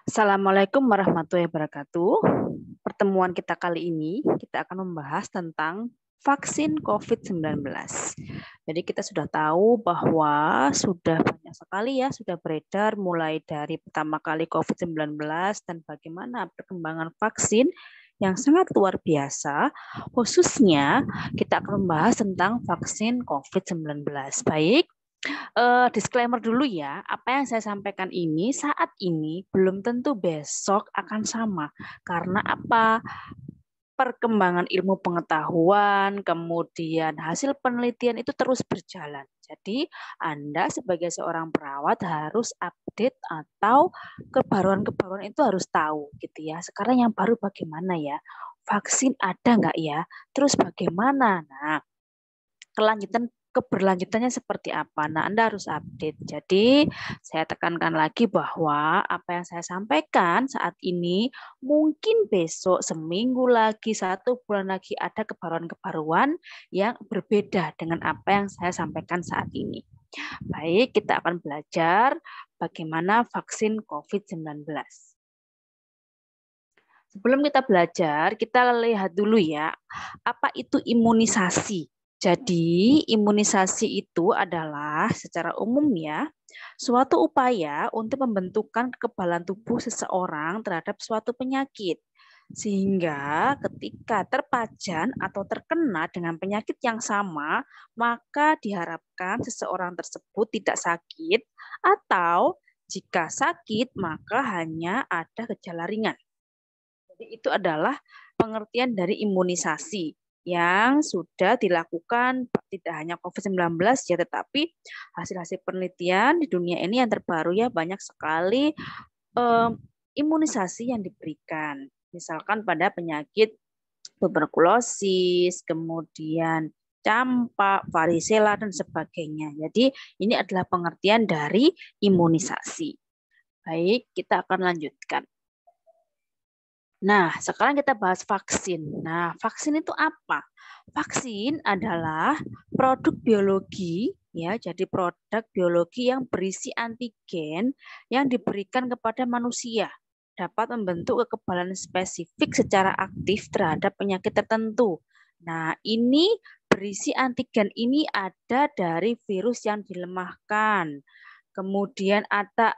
Assalamualaikum warahmatullahi wabarakatuh. Pertemuan kita kali ini, kita akan membahas tentang vaksin COVID-19. Jadi kita sudah tahu bahwa sudah banyak sekali ya, sudah beredar mulai dari pertama kali COVID-19 dan bagaimana perkembangan vaksin yang sangat luar biasa. Khususnya kita akan membahas tentang vaksin COVID-19. Baik, disclaimer dulu ya, apa yang saya sampaikan ini saat ini belum tentu besok akan sama. Karena apa? Perkembangan ilmu pengetahuan, kemudian hasil penelitian itu terus berjalan. Jadi Anda sebagai seorang perawat harus update atau kebaruan-kebaruan itu harus tahu gitu ya. Sekarang yang baru bagaimana ya? Vaksin ada nggak ya? Terus bagaimana? Nah, keberlanjutannya seperti apa. Nah, Anda harus update. Jadi, saya tekankan lagi bahwa apa yang saya sampaikan saat ini mungkin besok, seminggu lagi, 1 bulan lagi ada kebaruan-kebaruan yang berbeda dengan apa yang saya sampaikan saat ini. Baik, kita akan belajar bagaimana vaksin COVID-19. Sebelum kita belajar, kita lihat dulu ya, apa itu imunisasi. Jadi, imunisasi itu adalah secara umum ya, suatu upaya untuk membentukkan kekebalan tubuh seseorang terhadap suatu penyakit. Sehingga ketika terpajan atau terkena dengan penyakit yang sama, maka diharapkan seseorang tersebut tidak sakit atau jika sakit, maka hanya ada gejala ringan. Jadi itu adalah pengertian dari imunisasi yang sudah dilakukan tidak hanya COVID-19 ya, tetapi hasil-hasil penelitian di dunia ini yang terbaru ya banyak sekali imunisasi yang diberikan. Misalkan pada penyakit tuberkulosis, kemudian campak, varicella, dan sebagainya. Jadi ini adalah pengertian dari imunisasi. Baik, kita akan lanjutkan. Nah, sekarang kita bahas vaksin. Nah, vaksin itu apa? Vaksin adalah produk biologi, ya, jadi produk biologi yang berisi antigen yang diberikan kepada manusia, dapat membentuk kekebalan spesifik secara aktif terhadap penyakit tertentu. Nah, ini berisi antigen ini ada dari virus yang dilemahkan. Kemudian ada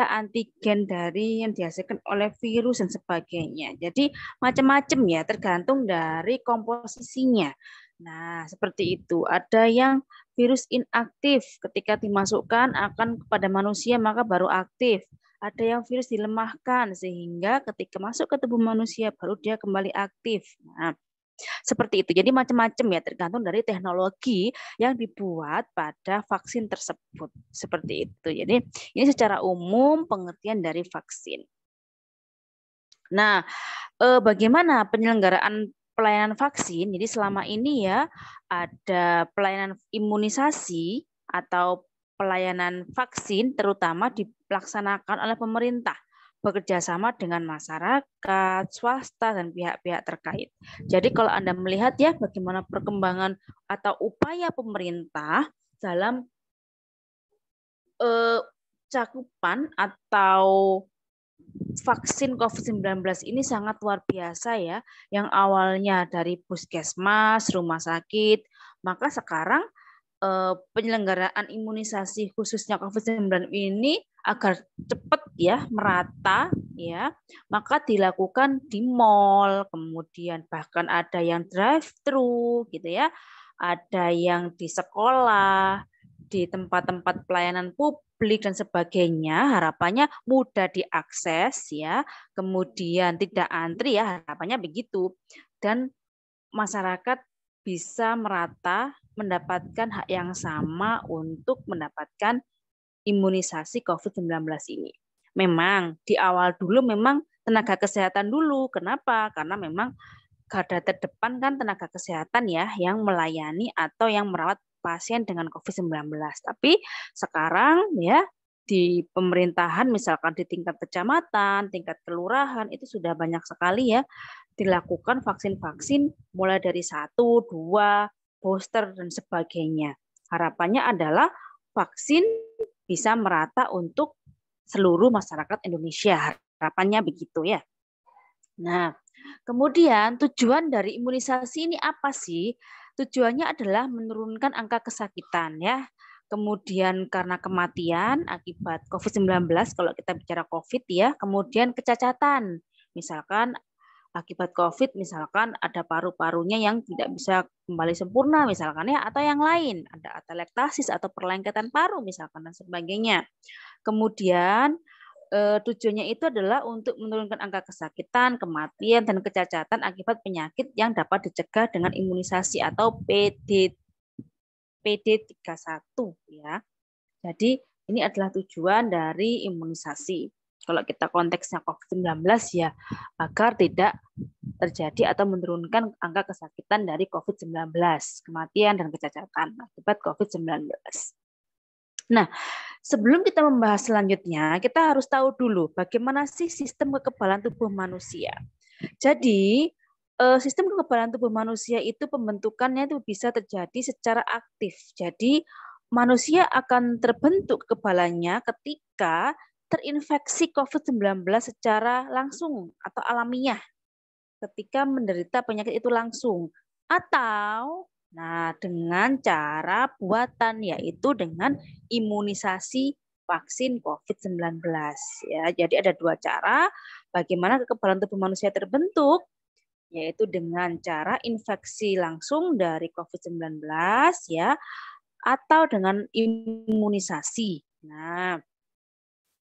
antigen dari yang dihasilkan oleh virus dan sebagainya. Jadi macam-macam ya, tergantung dari komposisinya. Nah, seperti itu. Ada yang virus inaktif, ketika dimasukkan akan kepada manusia maka baru aktif. Ada yang virus dilemahkan sehingga ketika masuk ke tubuh manusia baru dia kembali aktif. Nah, seperti itu. Jadi macam-macam ya, tergantung dari teknologi yang dibuat pada vaksin tersebut. Seperti itu. Jadi ini secara umum pengertian dari vaksin. Nah, bagaimana penyelenggaraan pelayanan vaksin? Jadi selama ini ya ada pelayanan imunisasi atau pelayanan vaksin terutama dilaksanakan oleh pemerintah bekerja sama dengan masyarakat, swasta, dan pihak-pihak terkait. Jadi kalau Anda melihat ya bagaimana perkembangan atau upaya pemerintah dalam cakupan atau vaksin COVID-19 ini sangat luar biasa ya, yang awalnya dari puskesmas, rumah sakit, maka sekarang penyelenggaraan imunisasi khususnya COVID-19 ini agar cepat ya merata ya, maka dilakukan di mall, kemudian bahkan ada yang drive-thru gitu ya, ada yang di sekolah, di tempat-tempat pelayanan publik dan sebagainya, harapannya mudah diakses ya, kemudian tidak antri ya, harapannya begitu, dan masyarakat bisa merata mendapatkan hak yang sama untuk mendapatkan imunisasi COVID-19 ini. Memang di awal dulu memang tenaga kesehatan dulu. Kenapa? Karena memang garda terdepan kan tenaga kesehatan ya yang melayani atau yang merawat pasien dengan COVID-19. Tapi sekarang ya di pemerintahan misalkan di tingkat kecamatan, tingkat kelurahan itu sudah banyak sekali ya dilakukan vaksin-vaksin mulai dari 1, 2, booster dan sebagainya. Harapannya adalah vaksin bisa merata untuk seluruh masyarakat Indonesia. harapannya begitu ya. Nah, kemudian tujuan dari imunisasi ini apa sih? Tujuannya adalah menurunkan angka kesakitan ya. Kemudian karena kematian akibat COVID-19 kalau kita bicara COVID ya, kemudian kecacatan. Misalkan akibat COVID misalkan ada paru-parunya yang tidak bisa kembali sempurna misalkan ya, atau yang lain, ada atelektasis atau perlengketan paru misalkan dan sebagainya. Kemudian tujuannya itu adalah untuk menurunkan angka kesakitan, kematian, dan kecacatan akibat penyakit yang dapat dicegah dengan imunisasi atau PD31 ya. Jadi ini adalah tujuan dari imunisasi. Kalau kita konteksnya COVID-19 ya, agar tidak terjadi atau menurunkan angka kesakitan dari COVID-19, kematian dan kecacatan akibat COVID-19. Nah, sebelum kita membahas selanjutnya, kita harus tahu dulu bagaimana sih sistem kekebalan tubuh manusia. Jadi, sistem kekebalan tubuh manusia itu pembentukannya itu bisa terjadi secara aktif. Jadi, manusia akan terbentuk kekebalannya ketika terinfeksi COVID-19 secara langsung atau alamiah, ketika menderita penyakit itu langsung. Atau dengan cara buatan, yaitu dengan imunisasi vaksin COVID-19 ya. Jadi ada dua cara bagaimana kekebalan tubuh manusia terbentuk, yaitu dengan cara infeksi langsung dari COVID-19 ya, atau dengan imunisasi. Nah,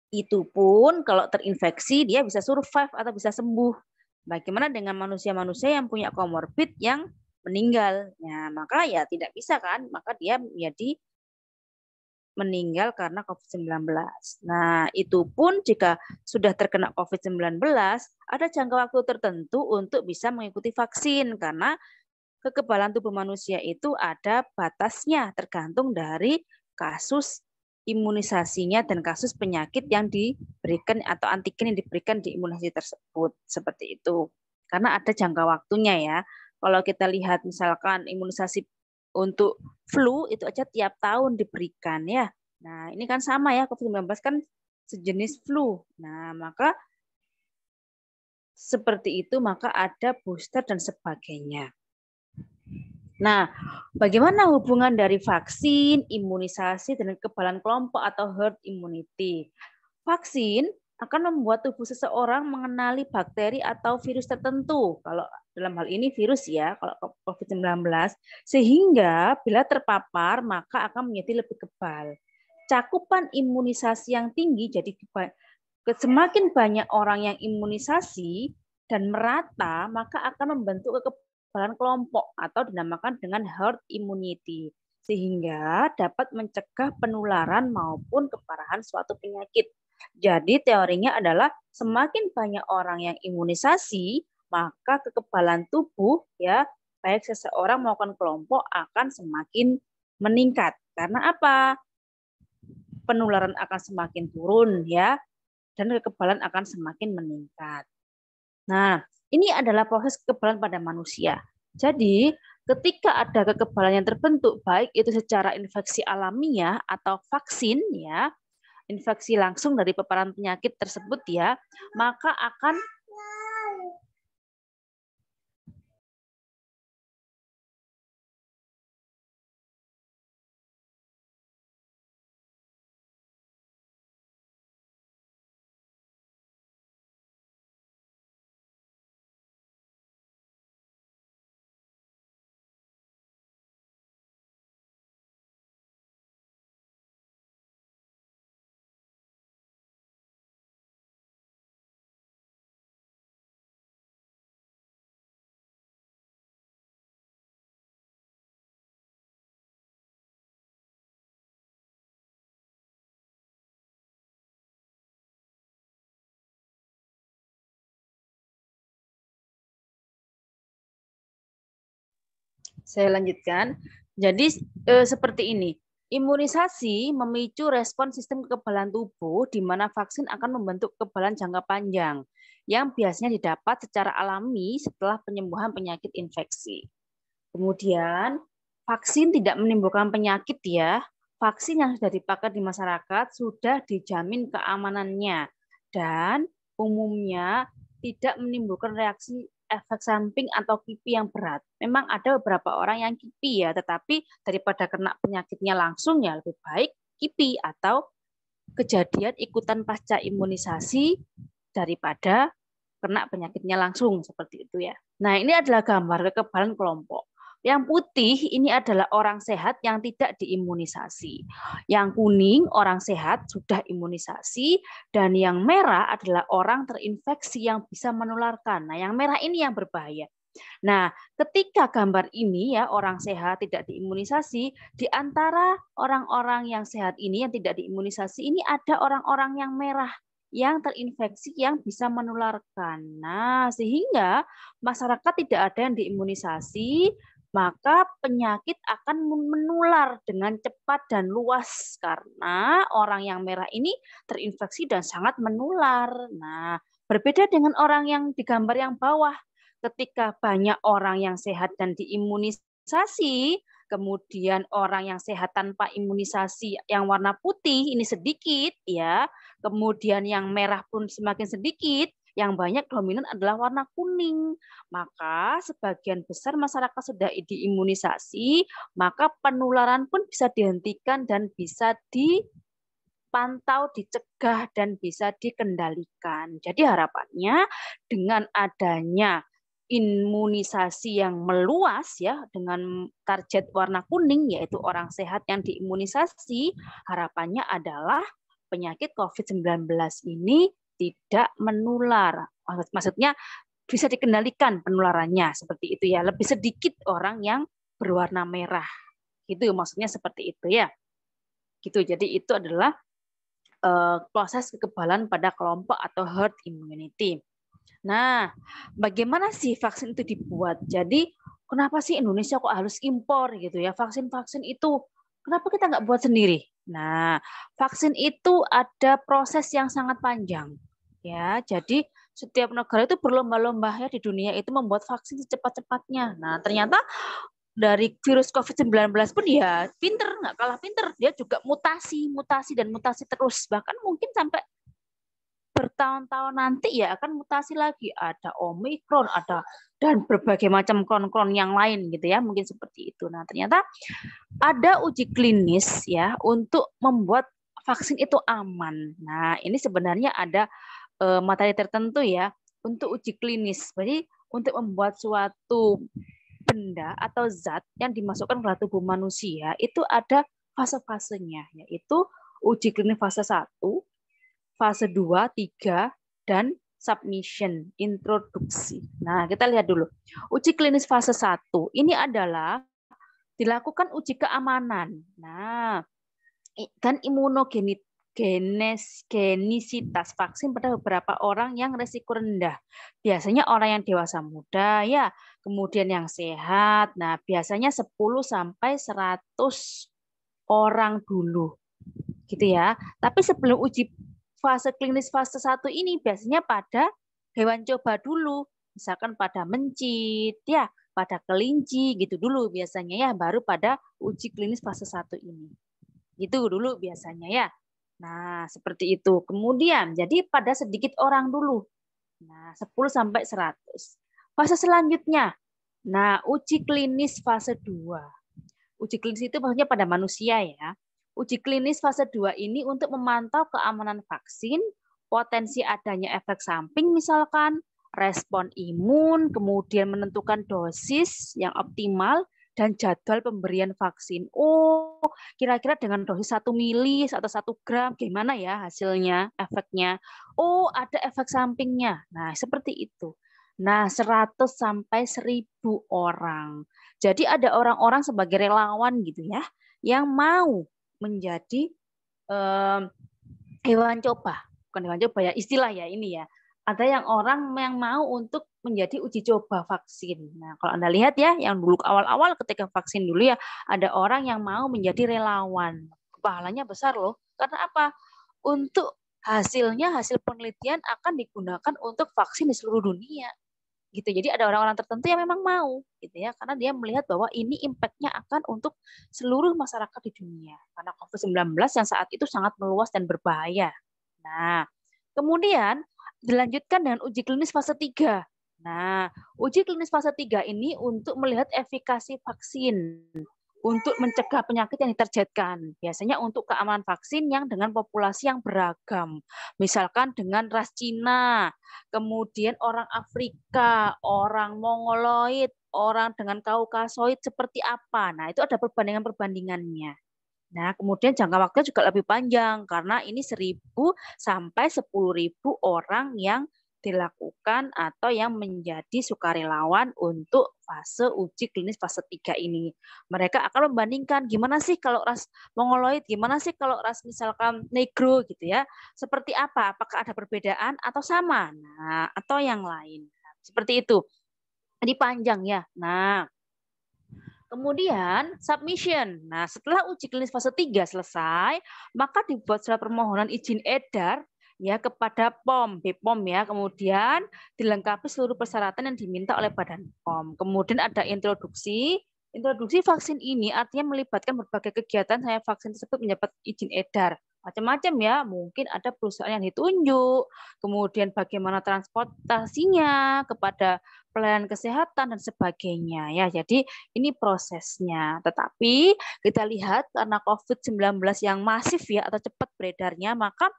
itu pun kalau terinfeksi dia bisa survive atau bisa sembuh. Bagaimana dengan manusia-manusia yang punya komorbid yang meninggal? Nah, maka ya tidak bisa kan, maka dia menjadi meninggal karena COVID-19. Nah, itu pun jika sudah terkena COVID-19, ada jangka waktu tertentu untuk bisa mengikuti vaksin, karena kekebalan tubuh manusia itu ada batasnya tergantung dari kasus imunisasinya dan kasus penyakit yang diberikan atau antigen yang diberikan di imunisasi tersebut. Seperti itu. Karena ada jangka waktunya ya. Kalau kita lihat misalkan imunisasi untuk flu itu aja tiap tahun diberikan ya. Nah, ini kan sama ya, COVID-19 kan sejenis flu. Nah, maka seperti itu, maka ada booster dan sebagainya. Nah, bagaimana hubungan dari vaksin, imunisasi, dan kekebalan kelompok atau herd immunity? Vaksin akan membuat tubuh seseorang mengenali bakteri atau virus tertentu. Kalau dalam hal ini virus ya, kalau COVID-19. Sehingga bila terpapar, maka akan menjadi lebih kebal. Cakupan imunisasi yang tinggi, jadi semakin banyak orang yang imunisasi dan merata, maka akan membentuk kekebalan kelompok atau dinamakan dengan herd immunity, sehingga dapat mencegah penularan maupun keparahan suatu penyakit. Jadi teorinya adalah semakin banyak orang yang imunisasi, maka kekebalan tubuh ya baik seseorang maupun kelompok akan semakin meningkat. Karena apa? Penularan akan semakin turun ya, dan kekebalan akan semakin meningkat. Nah, ini adalah proses kekebalan pada manusia. Jadi, ketika ada kekebalan yang terbentuk, baik itu secara infeksi alamiah atau vaksin ya, infeksi langsung dari paparan penyakit tersebut ya, maka akan saya lanjutkan. Jadi seperti ini. Imunisasi memicu respon sistem kekebalan tubuh di mana vaksin akan membentuk kekebalan jangka panjang yang biasanya didapat secara alami setelah penyembuhan penyakit infeksi. Kemudian, vaksin tidak menimbulkan penyakit ya. Vaksin yang sudah dipakai di masyarakat sudah dijamin keamanannya dan umumnya tidak menimbulkan reaksi efek samping atau KIPI yang berat. Memang ada beberapa orang yang KIPI ya, tetapi daripada kena penyakitnya langsung ya lebih baik KIPI atau kejadian ikutan pasca imunisasi daripada kena penyakitnya langsung seperti itu ya. Nah, ini adalah gambar kekebalan kelompok. Yang putih ini adalah orang sehat yang tidak diimunisasi. Yang kuning orang sehat sudah imunisasi dan yang merah adalah orang terinfeksi yang bisa menularkan. Nah, yang merah ini yang berbahaya. Nah, ketika gambar ini ya orang sehat tidak diimunisasi, di antara orang-orang yang sehat ini yang tidak diimunisasi ini ada orang-orang yang merah yang terinfeksi yang bisa menularkan. Nah, sehingga masyarakat tidak ada yang diimunisasi, maka penyakit akan menular dengan cepat dan luas karena orang yang merah ini terinfeksi dan sangat menular. Nah, berbeda dengan orang yang digambar yang bawah. Ketika banyak orang yang sehat dan diimunisasi, kemudian orang yang sehat tanpa imunisasi yang warna putih ini sedikit ya, kemudian yang merah pun semakin sedikit, yang banyak dominan adalah warna kuning. Maka sebagian besar masyarakat sudah diimunisasi, maka penularan pun bisa dihentikan dan bisa dipantau, dicegah, dan bisa dikendalikan. Jadi harapannya dengan adanya imunisasi yang meluas ya dengan target warna kuning yaitu orang sehat yang diimunisasi, harapannya adalah penyakit COVID-19 ini tidak menular. Maksudnya bisa dikendalikan penularannya seperti itu ya. Lebih sedikit orang yang berwarna merah. Gitu maksudnya seperti itu ya. Gitu. Jadi itu adalah proses kekebalan pada kelompok atau herd immunity. Nah, bagaimana sih vaksin itu dibuat? Jadi, kenapa sih Indonesia kok harus impor gitu ya? Vaksin-vaksin itu, kenapa kita nggak buat sendiri? Nah, vaksin itu ada proses yang sangat panjang. Ya, jadi setiap negara itu berlomba-lomba ya di dunia itu membuat vaksin secepat-cepatnya. Nah, ternyata dari virus COVID-19 pun ya pinter, nggak kalah pinter. Dia juga mutasi, dan mutasi terus. Bahkan mungkin sampai bertahun-tahun nanti ya akan mutasi lagi, ada Omikron, ada dan berbagai macam klon-klon yang lain gitu ya, mungkin seperti itu. Nah, ternyata ada uji klinis ya untuk membuat vaksin itu aman. Nah, ini sebenarnya ada materi tertentu ya untuk uji klinis. Jadi untuk membuat suatu benda atau zat yang dimasukkan ke tubuh manusia itu ada fase-fasenya, yaitu uji klinis fase 1, fase 2, 3, dan submission, introduksi. Nah, kita lihat dulu. Uji klinis fase 1 ini adalah dilakukan uji keamanan. Nah, dan imunogenisitas vaksin pada beberapa orang yang resiko rendah. Biasanya orang yang dewasa muda ya, kemudian yang sehat. Nah, biasanya 10 sampai 100 orang dulu. Gitu ya. Tapi sebelum uji fase klinis fase 1 ini biasanya pada hewan coba dulu, misalkan pada mencit ya, pada kelinci gitu dulu biasanya ya, baru pada uji klinis fase 1 ini. Gitu dulu biasanya ya. Nah, seperti itu. Kemudian jadi pada sedikit orang dulu. Nah, 10 sampai 100. Fase selanjutnya. Nah, uji klinis fase 2. Uji klinis itu maksudnya pada manusia ya. Uji klinis fase 2 ini untuk memantau keamanan vaksin, potensi adanya efek samping misalkan, respon imun, kemudian menentukan dosis yang optimal, dan jadwal pemberian vaksin. Oh, kira-kira dengan dosis 1 mili atau 1 gram, gimana ya hasilnya, efeknya? Oh, ada efek sampingnya. Nah, seperti itu. Nah, 100 sampai 1.000 orang. Jadi ada orang-orang sebagai relawan gitu ya, yang mau menjadi hewan coba, bukan hewan coba ya, istilah ya ini ya. Ada yang orang yang mau untuk menjadi uji coba vaksin. Nah, kalau Anda lihat ya, yang dulu awal-awal ketika vaksin dulu ya, ada orang yang mau menjadi relawan. Pahalanya besar loh. Karena apa? Untuk hasilnya, hasil penelitian akan digunakan untuk vaksin di seluruh dunia. Gitu. Jadi ada orang-orang tertentu yang memang mau gitu ya, karena dia melihat bahwa ini impact-nya akan untuk seluruh masyarakat di dunia. Karena COVID-19 yang saat itu sangat meluas dan berbahaya. Nah, kemudian dilanjutkan dengan uji klinis fase 3. Nah, uji klinis fase 3 ini untuk melihat efikasi vaksin untuk mencegah penyakit yang diterjangkit. Biasanya untuk keamanan vaksin yang dengan populasi yang beragam. Misalkan dengan ras Cina, kemudian orang Afrika, orang Mongoloid, orang dengan Kaukasoid seperti apa. Nah, itu ada perbandingan-perbandingannya. Nah, kemudian jangka waktu juga lebih panjang karena ini 1.000 sampai 10.000 orang yang dilakukan atau yang menjadi sukarelawan untuk fase uji klinis fase 3 ini. Mereka akan membandingkan gimana sih kalau ras Mongoloid, gimana sih kalau ras misalkan Negro gitu ya. Seperti apa? Apakah ada perbedaan atau sama? Nah, atau yang lain. Seperti itu. Jadi panjang ya. Nah, kemudian submission. Nah, setelah uji klinis fase 3 selesai, maka dibuat surat permohonan izin edar ya kepada POM, BPOM ya. Kemudian dilengkapi seluruh persyaratan yang diminta oleh Badan POM. Kemudian ada introduksi. Introduksi vaksin ini artinya melibatkan berbagai kegiatan saya vaksin tersebut mendapat izin edar. Macam-macam ya, mungkin ada perusahaan yang ditunjuk, kemudian bagaimana transportasinya kepada pelayanan kesehatan dan sebagainya ya. Jadi ini prosesnya. Tetapi kita lihat karena COVID-19 yang masif ya atau cepat beredarnya, maka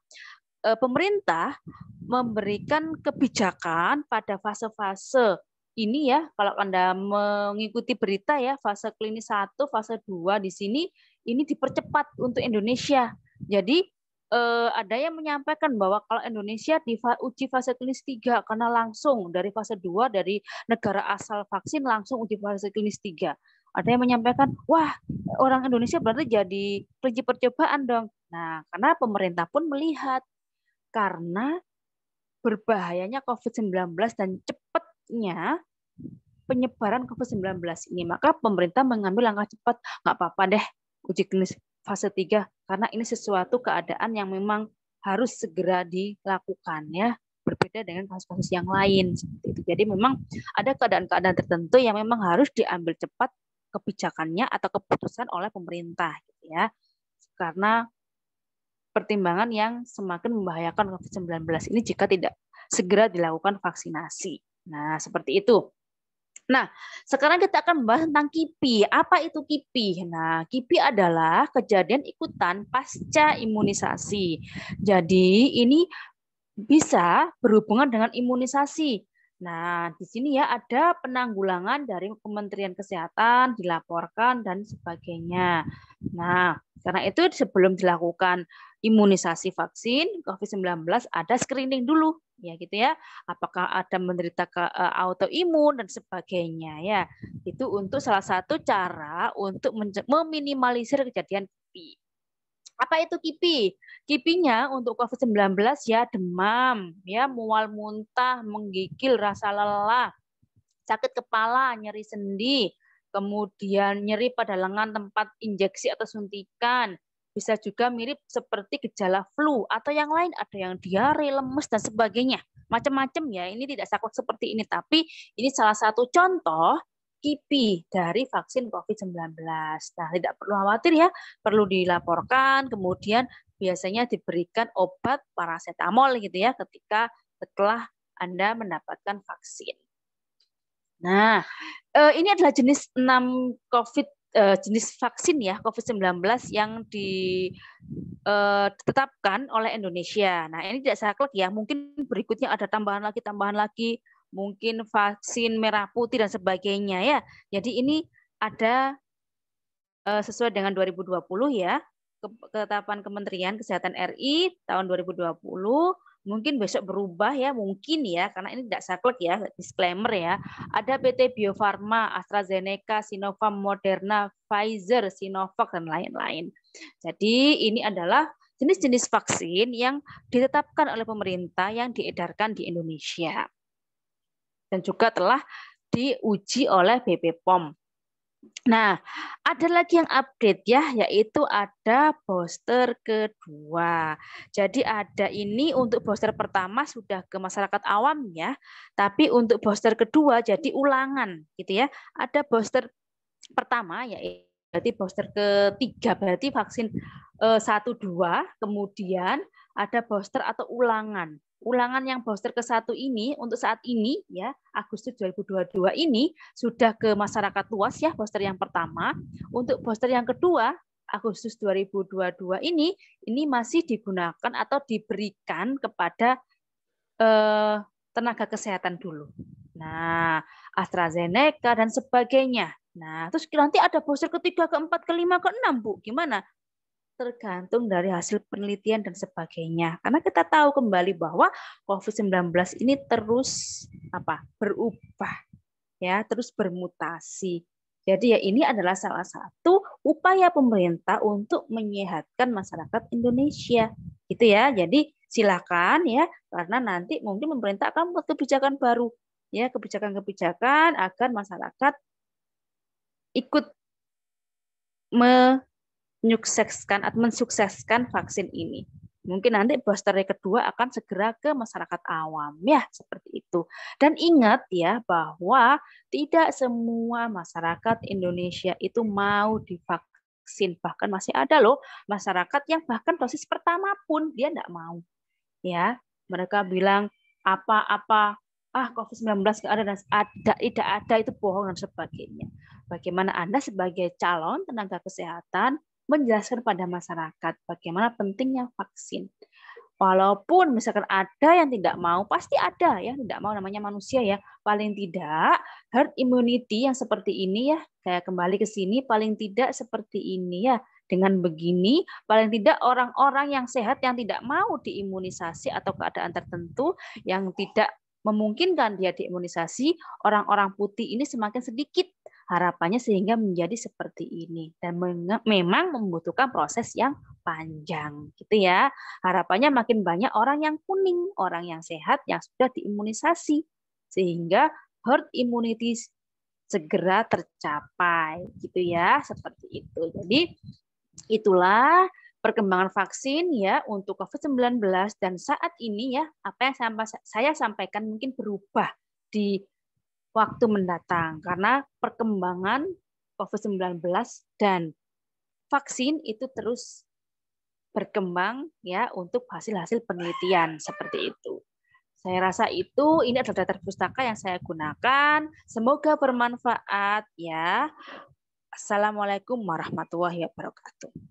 pemerintah memberikan kebijakan pada fase-fase ini ya. Kalau Anda mengikuti berita ya, fase klinis 1, fase 2 di sini ini dipercepat untuk Indonesia. Jadi ada yang menyampaikan bahwa kalau Indonesia di uji fase klinis 3 karena langsung dari fase 2 dari negara asal vaksin langsung uji fase klinis 3. Ada yang menyampaikan, wah orang Indonesia berarti jadi kelinci percobaan dong. Nah, karena pemerintah pun melihat karena berbahayanya COVID-19 dan cepatnya penyebaran COVID-19 ini, maka pemerintah mengambil langkah cepat, nggak apa-apa deh uji klinis fase 3, karena ini sesuatu keadaan yang memang harus segera dilakukan ya, berbeda dengan kasus-kasus yang lain seperti itu. Jadi memang ada keadaan-keadaan tertentu yang memang harus diambil cepat kebijakannya atau keputusan oleh pemerintah gitu ya. Karena pertimbangan yang semakin membahayakan COVID-19 ini jika tidak segera dilakukan vaksinasi. Nah, seperti itu. Nah, sekarang kita akan membahas tentang KIPI. Apa itu KIPI? Nah, KIPI adalah kejadian ikutan pasca imunisasi. Jadi, ini bisa berhubungan dengan imunisasi. Nah, di sini ya ada penanggulangan dari Kementerian Kesehatan, dilaporkan, dan sebagainya. Nah, karena itu sebelum dilakukan imunisasi vaksin COVID-19 ada screening dulu ya gitu ya, apakah ada menderita autoimun dan sebagainya ya. Itu untuk salah satu cara untuk meminimalisir kejadian KIPI. Apa itu KIPI? KIPI-nya untuk COVID-19 ya demam, ya mual muntah, menggigil, rasa lelah, sakit kepala, nyeri sendi, kemudian nyeri pada lengan tempat injeksi atau suntikan. Bisa juga mirip seperti gejala flu atau yang lain, ada yang diare, lemes dan sebagainya. Macam-macam ya, ini tidak saklek seperti ini, tapi ini salah satu contoh KIPI dari vaksin COVID-19. Nah, tidak perlu khawatir ya, perlu dilaporkan, kemudian biasanya diberikan obat paracetamol gitu ya ketika setelah Anda mendapatkan vaksin. Nah, ini adalah jenis 6 jenis vaksin ya COVID-19 yang ditetapkan oleh Indonesia. Nah, ini tidak saklek ya. Mungkin berikutnya ada tambahan lagi, mungkin vaksin merah putih dan sebagainya ya. Jadi ini ada sesuai dengan 2020 ya, ketetapan Kementerian Kesehatan RI tahun 2020. Mungkin besok berubah ya, mungkin ya, karena ini tidak saklek ya, disclaimer ya. Ada PT Bio Farma, AstraZeneca, Sinovac, Moderna, Pfizer, Sinovac, dan lain-lain. Jadi ini adalah jenis-jenis vaksin yang ditetapkan oleh pemerintah yang diedarkan di Indonesia. Dan juga telah diuji oleh BPOM. Nah, ada lagi yang update ya, yaitu ada booster kedua. Jadi ada ini untuk booster pertama sudah ke masyarakat awam ya, tapi untuk booster kedua jadi ulangan gitu ya. Ada booster pertama yaitu berarti booster ketiga berarti vaksin 1, 2, kemudian ada booster atau ulangan. ulangan yang booster ke-1 ini untuk saat ini ya, Agustus 2022 ini sudah ke masyarakat luas ya booster yang pertama. Untuk booster yang kedua Agustus 2022 ini masih digunakan atau diberikan kepada tenaga kesehatan dulu. Nah, AstraZeneca dan sebagainya. Nah, terus nanti ada booster ketiga, keempat, kelima, keenam, Bu. Gimana? Tergantung dari hasil penelitian dan sebagainya. Karena kita tahu kembali bahwa COVID-19 ini terus berubah, ya, terus bermutasi. Jadi ya ini adalah salah satu upaya pemerintah untuk menyehatkan masyarakat Indonesia, gitu ya. Jadi silakan ya, karena nanti mungkin pemerintah akan membuat kebijakan baru, ya, kebijakan-kebijakan agar masyarakat ikut menyukseskan atau mensukseskan vaksin ini. Mungkin nanti booster kedua akan segera ke masyarakat awam ya, seperti itu. Dan ingat ya bahwa tidak semua masyarakat Indonesia itu mau divaksin. Bahkan masih ada loh masyarakat yang bahkan dosis pertama pun dia tidak mau. Ya, mereka bilang apa-apa COVID-19 tidak ada itu bohong dan sebagainya. Bagaimana Anda sebagai calon tenaga kesehatan menjelaskan pada masyarakat bagaimana pentingnya vaksin. Walaupun misalkan ada yang tidak mau, pasti ada ya, tidak mau, namanya manusia ya. Paling tidak herd immunity yang seperti ini ya, saya kembali ke sini, paling tidak seperti ini ya. Dengan begini, paling tidak orang-orang yang sehat yang tidak mau diimunisasi atau keadaan tertentu yang tidak memungkinkan dia diimunisasi, orang-orang putih ini semakin sedikit harapannya sehingga menjadi seperti ini, dan memang membutuhkan proses yang panjang gitu ya. Harapannya makin banyak orang yang kuning, orang yang sehat yang sudah diimunisasi sehingga herd immunity segera tercapai gitu ya, seperti itu. Jadi itulah perkembangan vaksin ya untuk COVID-19, dan saat ini ya apa yang saya sampaikan mungkin berubah di waktu mendatang karena perkembangan COVID-19 dan vaksin itu terus berkembang ya untuk hasil-hasil penelitian seperti itu. Saya rasa ini adalah data pustaka yang saya gunakan. Semoga bermanfaat ya. Assalamualaikum warahmatullahi wabarakatuh.